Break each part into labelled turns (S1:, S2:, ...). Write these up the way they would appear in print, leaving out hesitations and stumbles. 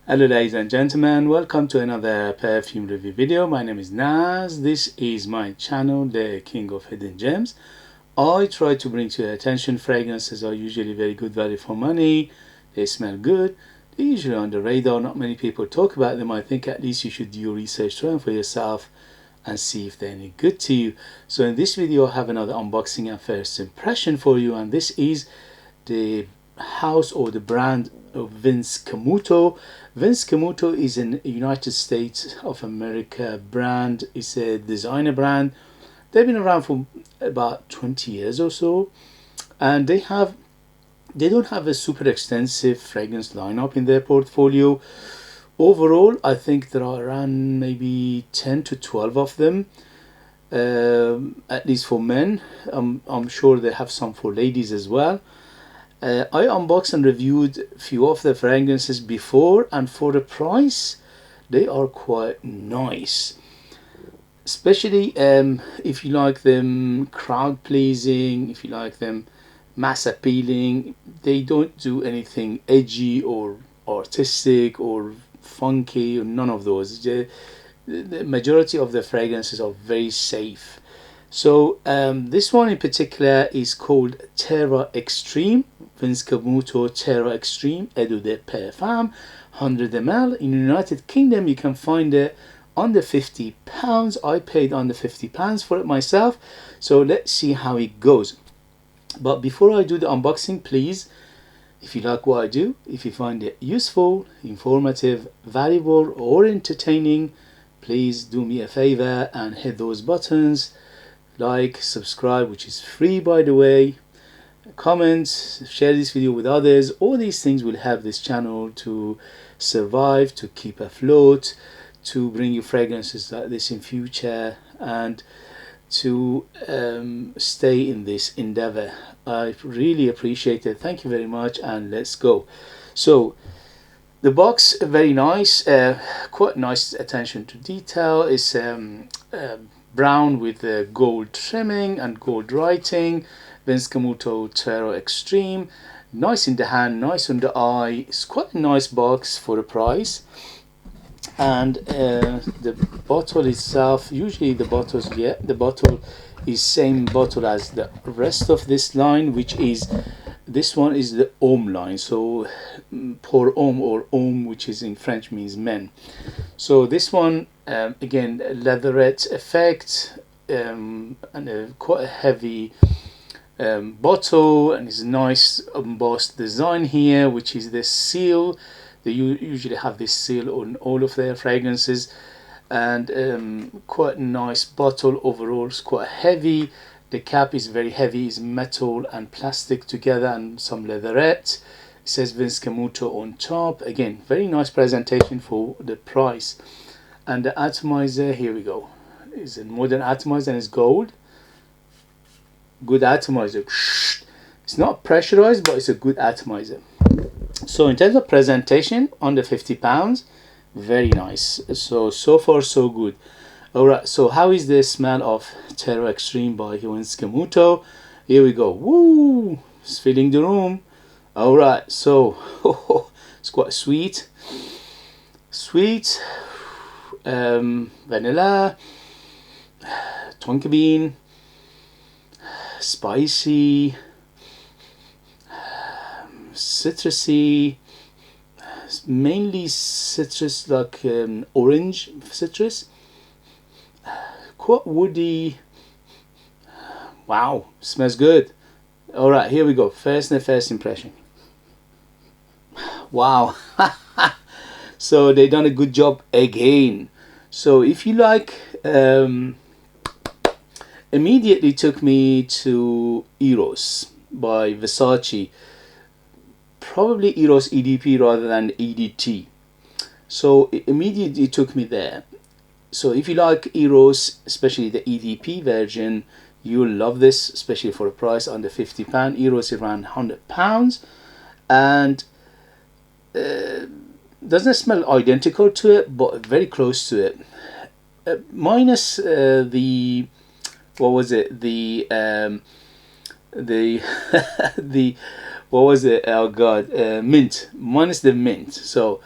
S1: Hello ladies and gentlemen, welcome to another perfume review video. My name is Naz. This is my channel, the King of Hidden Gems. I try to bring to your attention fragrances are usually very good value for money. They smell good. They're usually on the radar. Not many people talk about them. I think at least you should do your research, try them for yourself and see if they're any good to you. So in this video I have another unboxing and first impression for you, and this is the house or the brand of Vince Camuto. Vince Camuto is an United States of America brand. It's a designer brand. They've been around for about 20 years or so, and they don't have a super extensive fragrance lineup in their portfolio. Overall, I think there are around maybe 10 to 12 of them, at least for men. I'm sure they have some for ladies as well. I unboxed and reviewed a few of the fragrances before, and for the price they are quite nice, especially if you like them crowd pleasing, if you like them mass appealing. They don't do anything edgy or artistic or funky or none of those. The majority of the fragrances are very safe. So this one in particular is called Terra Extreme, Vince Camuto Terra Extreme EDP Perfume 100ml. In the United Kingdom you can find it under £50. I paid under £50 for it myself, so let's see how it goes. But before I do the unboxing, please, if you like what I do, if you find it useful, informative, valuable or entertaining, please do me a favor and hit those buttons. Like, subscribe, which is free by the way, comment, share this video with others. All these things will help this channel to survive, to keep afloat, to bring you fragrances like this in future, and to stay in this endeavor. I really appreciate it. Thank you very much, and let's go. So the box, very nice, quite nice attention to detail. It's brown with gold trimming and gold writing. Vince Camuto Terra Extreme. Nice in the hand, nice on the eye. It's quite a nice box for the price. And the bottle itself, usually the bottles, the bottle is same bottle as the rest of this line, which is, this one is the homme line. So pour homme, or homme, which is in French means men. So this one, again, leatherette effect, and quite a heavy bottle, and it's a nice embossed design here, which is the seal. They usually have this seal on all of their fragrances, and quite a nice bottle. Overall it's quite heavy. The cap is very heavy, it's metal and plastic together and some leatherette. It says Vince Camuto on top. Again, very nice presentation for the price. And the atomizer, here we go, is a modern atomizer and it's gold. Good atomizer. It's not pressurized, but it's a good atomizer. So in terms of presentation, under £50, very nice. So far so good. Alright, so how is the smell of Terra Extreme by Vince Camuto? Here we go. Woo! It's filling the room. Alright, so it's quite sweet. Sweet. Vanilla. Tonka bean. Spicy. Citrusy. Mainly citrus, like orange citrus. Quite woody. Wow, smells good. Alright, here we go. First impression. Wow. So they done a good job again. So if you like, immediately took me to Eros by Versace. Probably Eros EDP rather than EDT. So it immediately took me there. So if you like Eros, especially the EDP version, you'll love this, especially for a price under £50. Eros is around £100, and doesn't smell identical to it, but very close to it, minus the, what was it, the the what was it, oh god, mint, minus the mint. So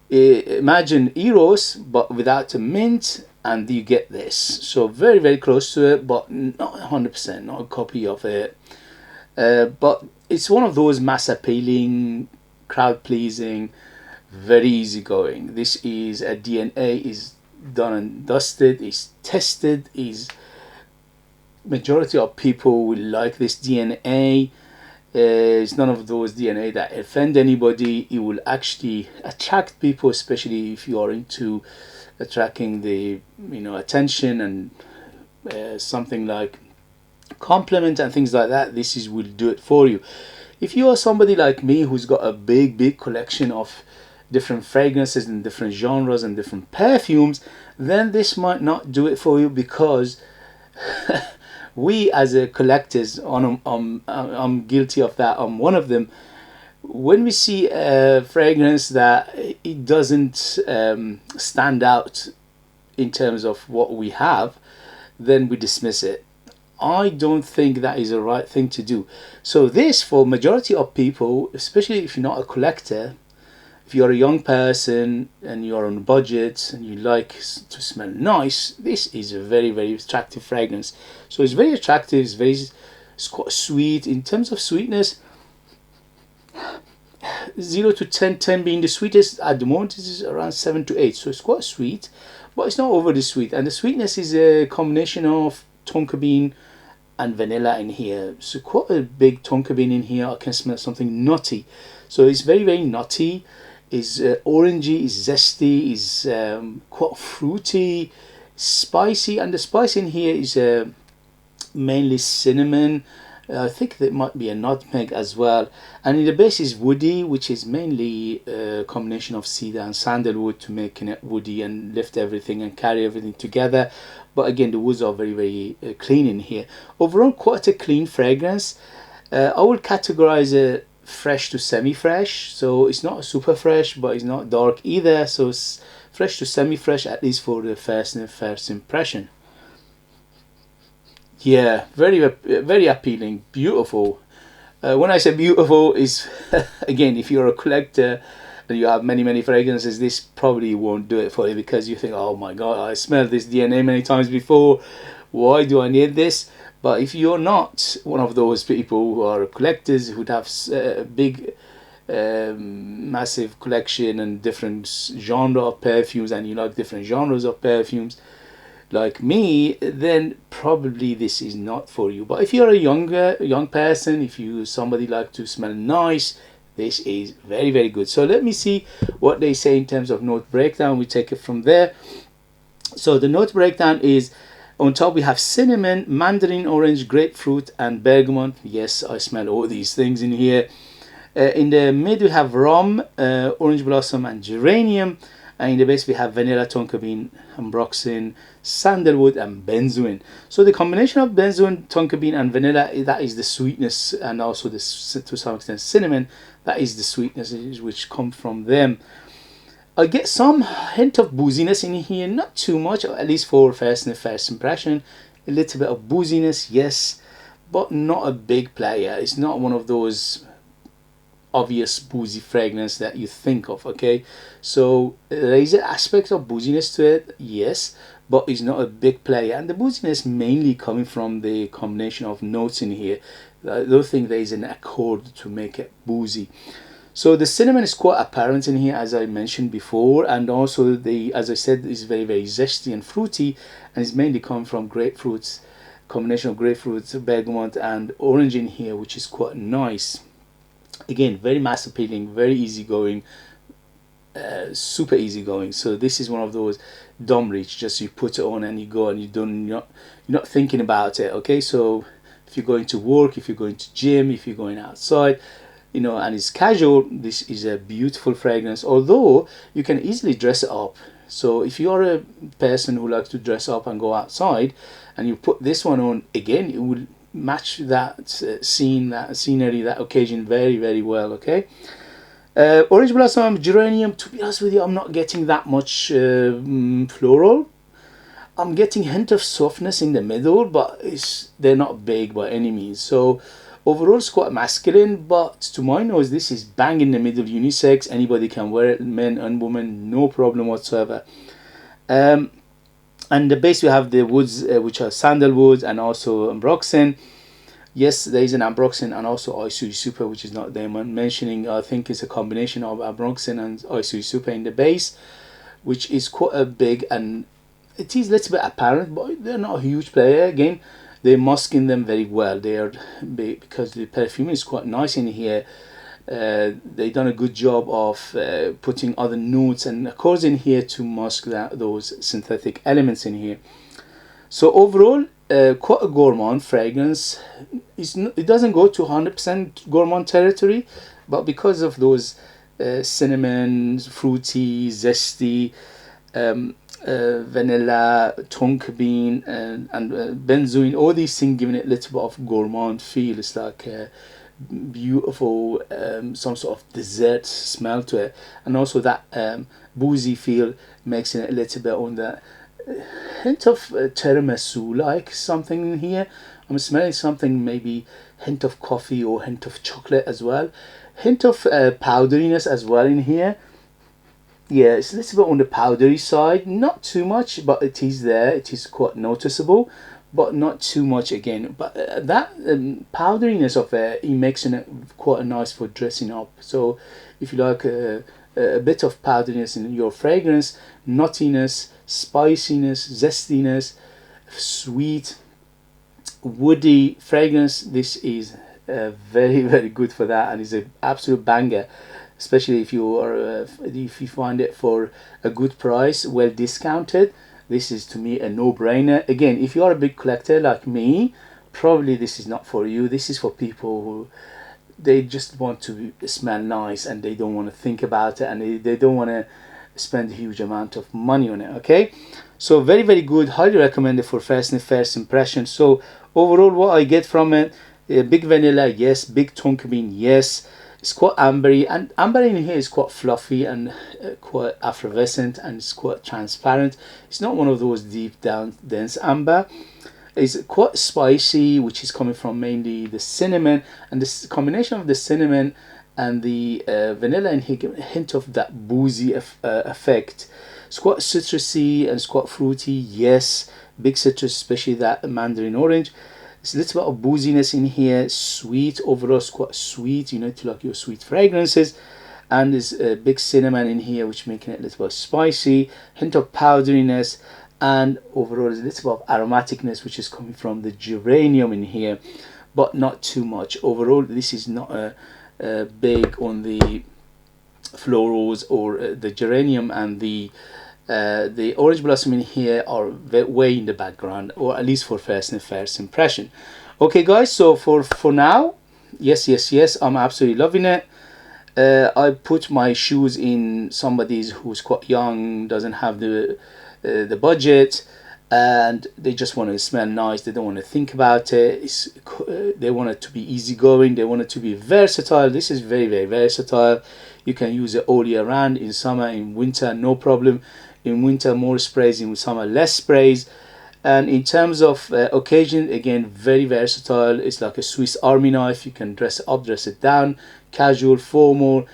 S1: Imagine Eros but without a mint, and you get this. So very very close to it, but not 100%, not a copy of it. But it's one of those mass appealing, crowd pleasing, very easy going. This is a DNA, is done and dusted, is tested, is majority of people will like this DNA. It's none of those DNA that offend anybody. It will actually attract people, especially if you are into attracting the attention and something like compliment and things like that. This is will do it for you. If you are somebody like me who's got a big collection of different fragrances and different genres and different perfumes, then this might not do it for you, because we as a collectors, I'm guilty of that, I'm one of them. When we see a fragrance that it doesn't stand out in terms of what we have, then we dismiss it. I don't think that is the right thing to do. So this, for majority of people, especially if you're not a collector, if you're a young person and you're on a budget and you like to smell nice, this is a very attractive fragrance. So it's very attractive, it's quite sweet. In terms of sweetness, 0 to 10, 10 being the sweetest, at the moment this is around 7 to 8, so it's quite sweet, but it's not overly sweet. And the sweetness is a combination of tonka bean and vanilla in here, so quite a big tonka bean in here. I can smell something nutty, so it's very nutty. Is orangey, is zesty, is quite fruity, spicy, and the spice in here is mainly cinnamon. I think there might be a nutmeg as well, and in the base is woody, which is mainly a combination of cedar and sandalwood to make it woody and lift everything and carry everything together. But again, the woods are very clean in here. Overall, quite a clean fragrance. I would categorize it fresh to semi-fresh, so it's not super fresh but it's not dark either, so it's fresh to semi-fresh, at least for the first impression. Yeah, very appealing, beautiful. When I say beautiful, is again, if you're a collector and you have many fragrances, this probably won't do it for you, because you think, oh my god, I smelled this DNA many times before, why do I need this? But if you're not one of those people who are collectors, who'd have a big massive collection and different genre of perfumes, and you like different genres of perfumes like me, then probably this is not for you. But if you're a young person, if you somebody like to smell nice, this is very good. So let me see what they say in terms of note breakdown. We take it from there. So the note breakdown is, on top we have cinnamon, mandarin orange, grapefruit and bergamot. Yes, I smell all these things in here. In the mid we have rum, orange blossom and geranium. And in the base we have vanilla, tonka bean, ambroxan, sandalwood and benzoin. So the combination of benzoin, tonka bean and vanilla, that is the sweetness, and also this, to some extent, cinnamon, that is the sweetness which come from them. I get some hint of booziness in here, not too much, at least for first impression. A little bit of booziness, yes, but not a big player. It's not one of those obvious boozy fragrance that you think of, okay? So there is an aspect of booziness to it, yes, but it's not a big player. And the booziness mainly coming from the combination of notes in here. I don't think there is an accord to make it boozy. So the cinnamon is quite apparent in here, as I mentioned before, and also as I said, is very zesty and fruity, and it's mainly coming from grapefruits, combination of grapefruits, bergamot and orange in here, which is quite nice. Again, very mass appealing, very easy going, super easy going. So this is one of those dumb reach, just you put it on and you go, and you're not thinking about it, okay? So if you're going to work, if you're going to gym, if you're going outside, and it's casual, this is a beautiful fragrance, although you can easily dress it up. So if you're a person who likes to dress up and go outside, and you put this one on, again, it will match that scene, that scenery, that occasion very well, okay? Orange blossom, geranium, to be honest with you, I'm not getting that much floral. I'm getting a hint of softness in the middle, but they're not big by any means. So Overall it's quite masculine, but to my nose this is bang in the middle, unisex, anybody can wear it, men and women, no problem whatsoever. And the base we have the woods, which are sandalwood and also ambroxan. Yes, there is an ambroxan and also Oisui Super, which is not there mentioning. I think it's a combination of ambroxan and Oisui Super in the base, which is quite a big, and it is a little bit apparent, but they're not a huge player. Again, they're masking them very well. They are big because the perfume is quite nice in here. They've done a good job of putting other notes and accords in here to mask those synthetic elements in here. So overall, quite a gourmand fragrance. It doesn't go to 100% gourmand territory, but because of those cinnamon, fruity, zesty, vanilla, tonka bean, and benzoin, all these things giving it a little bit of gourmand feel. It's like beautiful, some sort of dessert smell to it, and also that boozy feel makes it a little bit on the hint of tiramisu like something in here. I'm smelling something, maybe hint of coffee or hint of chocolate as well, hint of powderiness as well in here. Yeah, it's a little bit on the powdery side, not too much, but it is there, it is quite noticeable, but not too much again. But that powderiness of it makes it quite nice for dressing up. So if you like a bit of powderiness in your fragrance, nuttiness, spiciness, zestiness, sweet, woody fragrance, this is very, very good for that, and is an absolute banger, especially if you are if you find it for a good price, well discounted. This is to me a no-brainer. Again, if you are a big collector like me, probably this is not for you. This is for people who they just want to smell nice and they don't want to think about it, and they don't want to spend a huge amount of money on it. Okay, so very, very good, highly recommended for first impression. So overall, what I get from it, big vanilla, yes, big tonka bean, yes. It's quite ambery, and amber in here is quite fluffy and quite effervescent, and it's quite transparent. It's not one of those deep down dense amber. It's quite spicy, which is coming from mainly the cinnamon, and this combination of the cinnamon and the vanilla in here give a hint of that boozy effect. It's quite citrusy and it's quite fruity, yes, big citrus, especially that mandarin orange. It's a little bit of booziness in here, sweet, overall it's quite sweet, you know, to like your sweet fragrances. And there's a big cinnamon in here, which making it a little bit spicy, hint of powderiness, and overall there's a little bit of aromaticness, which is coming from the geranium in here, but not too much. Overall, this is not a big on the florals or the geranium, and the orange blossom in here are way in the background, or at least for first impression. Okay guys, so for now, yes, I'm absolutely loving it. I put my shoes in somebody's who's quite young, doesn't have the budget, and they just want to smell nice. They don't want to think about it. They want it to be easygoing. They want it to be versatile. This is very, very versatile. You can use it all year round, in summer, in winter, no problem. In winter more sprays, in summer less sprays. And in terms of occasion, again, very versatile. It's like a Swiss army knife. You can dress it up, dress it down, casual, formal,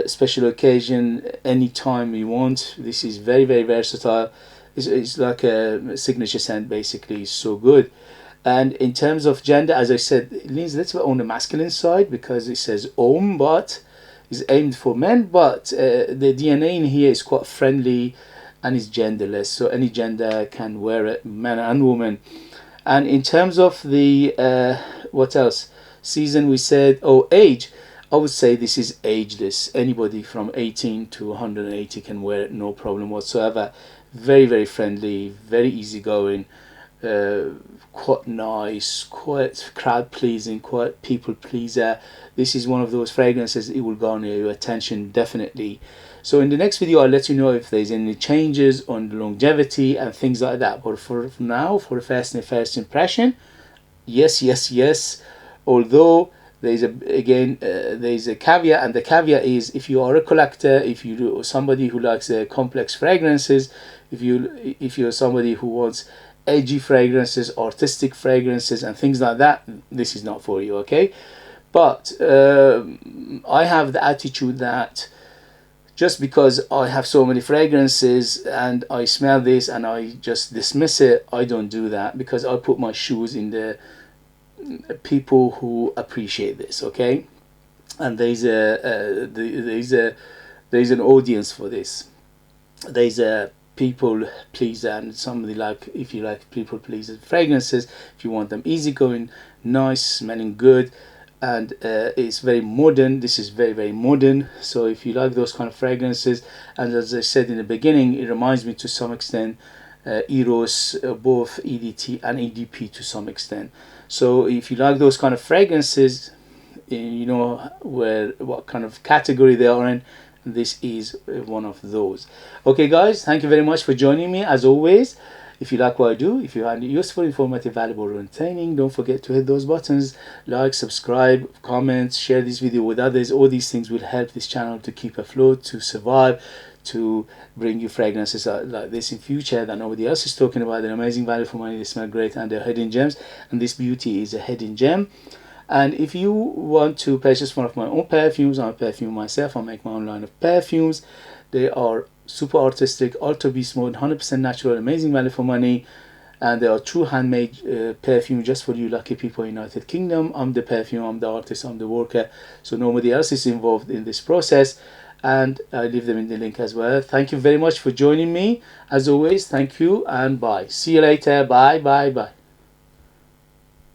S1: special occasion, anytime you want. This is very, very versatile. It's like a signature scent, basically. It's so good. And in terms of gender, as I said, it leans a little bit on the masculine side because it says Om, but is aimed for men, but the DNA in here is quite friendly and is genderless, so any gender can wear it, man and woman. And in terms of the what else, season, we said, oh, age, I would say this is ageless. Anybody from 18 to 180 can wear it, no problem whatsoever. Very, very friendly, very easygoing, quite nice, quite crowd pleasing, quite people pleaser. This is one of those fragrances, it will garner your attention definitely. So in the next video, I'll let you know if there's any changes on the longevity and things like that. But for now, for the first impression, yes. Although there's there's a caveat, and the caveat is if you are a collector, if you somebody who likes complex fragrances, if you're somebody who wants edgy fragrances, artistic fragrances and things like that, this is not for you, okay? But I have the attitude that just because I have so many fragrances and I smell this and I just dismiss it, I don't do that, because I put my shoes in the people who appreciate this, okay? And there's an audience for this. There's a people pleaser and somebody like, if you like people pleaser fragrances, if you want them easygoing, nice, smelling good, and it's very modern. This is very, very modern. So if you like those kind of fragrances, and as I said in the beginning, it reminds me to some extent Eros, both EDT and EDP to some extent. So if you like those kind of fragrances, you know what kind of category they are in, this is one of those. Okay guys, thank you very much for joining me as always. If you like what I do, if you find it useful, informative, valuable, or entertaining, don't forget to hit those buttons, like, subscribe, comment, share this video with others. All these things will help this channel to keep afloat, to survive, to bring you fragrances like this in future that nobody else is talking about. They're amazing value for money, they smell great, and they're hidden gems, and this beauty is a hidden gem. And if you want to purchase one of my own perfumes, I'm a perfume myself, I make my own line of perfumes. They are super artistic, ultra beast mode, 100% natural, amazing value for money, and they are true handmade perfume just for you lucky people in United Kingdom. I'm the perfume, I'm the artist, I'm the worker, so nobody else is involved in this process, and I leave them in the link as well. Thank you very much for joining me as always. Thank you and bye. See you later. Bye bye bye.